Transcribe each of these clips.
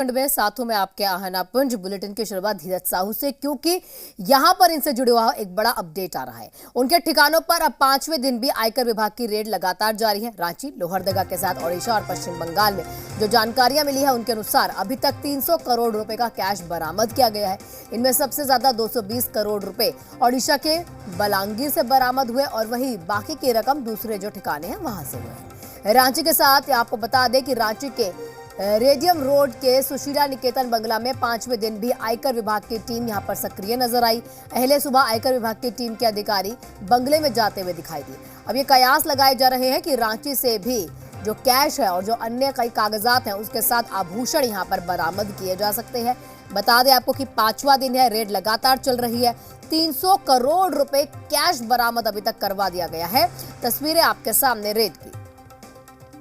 खंड में साथों में आपके आहनापुंज बुलेटिन की शुरुआत धीरज साहू से, क्योंकि यहां पर इनसे जुड़े हुआ एक बड़ा अपडेट आ रहा है। उनके ठिकानों पर अब 5वें दिन भी आयकर विभाग की रेड लगातार जारी है। रांची, लोहरदगा के साथ ओडिशा और पश्चिम बंगाल में जो जानकारियां मिली है उनके अनुसार अभी तक 300 करोड़ रुपए का कैश बरामद किया गया है। इनमें सबसे ज्यादा 220 करोड़ रुपए ओडिशा के बलांगीर से बरामद हुए और वहीं बाकी की रकम दूसरे जो ठिकाने हैं वहां से हुए। रांची के साथ आपको बता दें कि रांची के रेडियम रोड के सुशीला निकेतन बंगला में 5वें दिन भी आयकर विभाग की टीम यहां पर सक्रिय नजर आई। पहले सुबह आयकर विभाग की टीम के अधिकारी बंगले में जाते हुए दिखाई दिए। अब ये कयास लगाए जा रहे हैं कि रांची से भी जो कैश है और जो अन्य कई कागजात हैं उसके साथ आभूषण यहां पर बरामद किए जा सकते हैं। बता दें आपको कि 5वां दिन है, रेड लगातार चल रही है। 300 करोड़ रुपए कैश बरामद अभी तक करवा दिया गया है। तस्वीरें आपके सामने रेड की।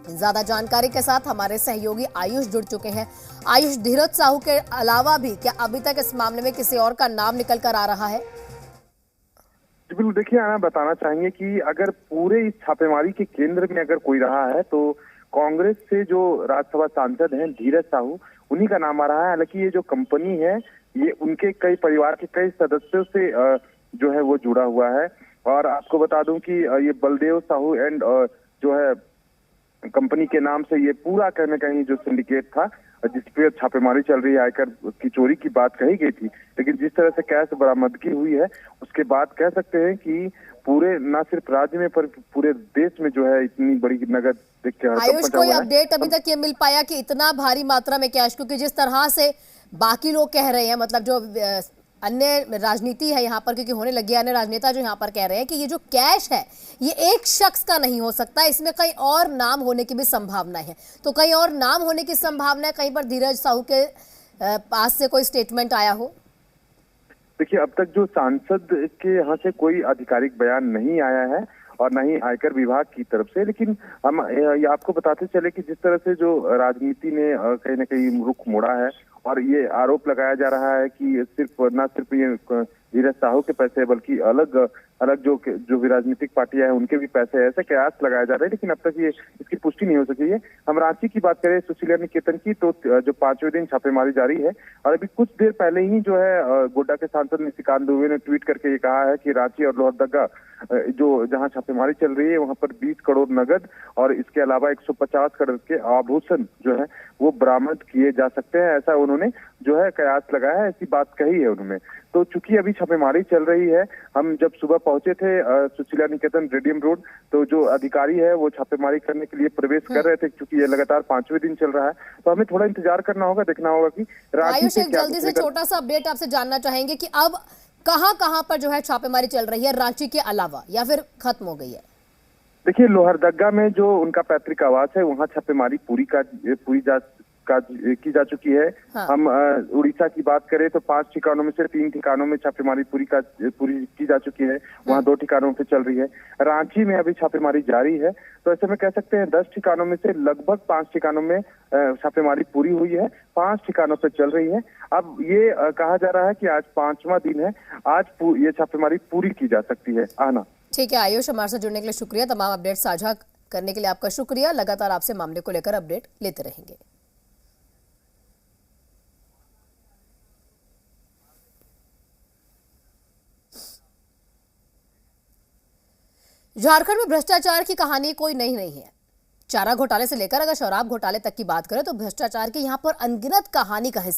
ज्यादा जानकारी के साथ हमारे सहयोगी आयुष जुड़ चुके हैं। आयुष, धीरज साहू के अलावा भी क्या अभी तक इस मामले में किसी और का नाम निकल कर आ रहा है? बिल्कुल, देखिए आना बताना चाहेंगे कि अगर पूरे इस छापेमारी के केंद्र में अगर कोई रहा है तो कांग्रेस से जो राज्यसभा सांसद हैं धीरज साहू, उन्हीं का नाम आ रहा है। हालांकि ये जो कंपनी है ये उनके कई परिवार के कई सदस्यों से जो है वो जुड़ा हुआ है। और आपको बता दूं कि ये बलदेव साहू एंड जो है कंपनी के नाम से ये पूरा कहीं न कहीं जो सिंडिकेट था जिसपे छापेमारी चल रही है, आयकर की चोरी की बात कही गई थी, लेकिन जिस तरह से कैश बरामदगी हुई है उसके बाद कह सकते हैं कि पूरे न सिर्फ राज्य में पर पूरे देश में जो है इतनी बड़ी नगद देख के आयुष, कोई अपडेट अभी तक ये मिल पाया कि इतना भारी मात्रा में कैश? क्योंकि जिस तरह से बाकी लोग कह रहे हैं, मतलब जो अन्य राजनीति है यहाँ पर, क्योंकि होने लगी है, अन्य राजनेता जो यहाँ पर कह रहे हैं कि ये जो कैश है ये एक शख्स का नहीं हो सकता, इसमें कई और नाम होने की भी संभावना है। तो कई और नाम होने की संभावना है, कहीं पर धीरज साहू के पास से कोई स्टेटमेंट आया हो? देखिए, अब तक जो सांसद के यहाँ से कोई आधिकारिक बयान नहीं आया है और न ही आयकर विभाग की तरफ से, लेकिन हम ये आपको बताते चले कि जिस तरह से जो राजनीति ने कहीं न कहीं रुख मोड़ा है और ये आरोप लगाया जा रहा है कि सिर्फ न सिर्फ ये धीरज साहू के पैसे बल्कि अलग अलग जो भी राजनीतिक पार्टियां हैं उनके भी पैसे, ऐसे कयास लगाए जा रहे हैं, लेकिन अब तक ये इसकी पुष्टि नहीं हो सकी है। हम रांची की बात करें, सुशीला निकेतन की, तो जो 5वें दिन छापेमारी जारी है और अभी कुछ देर पहले ही जो है गोड्डा के सांसद निशिकांत दुबे ने ट्वीट करके ये कहा है कि रांची और लोहरदगा जो जहां छापेमारी चल रही है वहां पर 20 करोड़ नगद और इसके अलावा 150 करोड़ के आभूषण जो है वो बरामद किए जा सकते हैं। ऐसा उन्होंने जो है कयास लगाया है, ऐसी बात कही है उन्होंने। तो चूंकि अभी छापेमारी चल रही है, हम जब सुबह पहुंचे थे सुशीला निकेतन रेडियम रोड, तो जो अधिकारी है वो छापेमारी करने के लिए प्रवेश कर रहे थे। क्योंकि ये लगातार 5वें दिन चल रहा है तो हमें थोड़ा इंतजार करना होगा, देखना होगा कि आयुष, एक जल्दी से छोटा सा अपडेट आपसे जानना चाहेंगे कि अब कहां जा जो है छापेमारी चल रही है रांची के अलावा, या फिर खत्म हो गई है? देखिए, लोहरदगा में जो उनका पैतृक आवास है वहाँ छापेमारी पूरी की जा चुकी है। हाँ। हम उड़ीसा की बात करें तो 5 ठिकानों में से 3 ठिकानों में छापेमारी पूरी की जा चुकी है, वहाँ 2 ठिकानों पे चल रही है। रांची में अभी छापेमारी जारी है, तो ऐसे में कह सकते हैं 10 ठिकानों में से लगभग 5 ठिकानों में छापेमारी पूरी हुई है, 5 ठिकानों पे चल रही है। अब ये कहा जा रहा है कि आज 5वां दिन है, आज ये छापेमारी पूरी की जा सकती है। आना ठीक है आयुष, हमारे साथ जुड़ने के लिए शुक्रिया। तमाम अपडेट साझा करने के लिए आपका शुक्रिया। लगातार आपसे मामले को लेकर अपडेट लेते रहेंगे। झारखंड में भ्रष्टाचार की कहानी कोई नई नहीं है। चारा घोटाले से लेकर अगर शराब घोटाले तक की बात करें तो भ्रष्टाचार की यहां पर अनगिनत कहानी का हिस्सा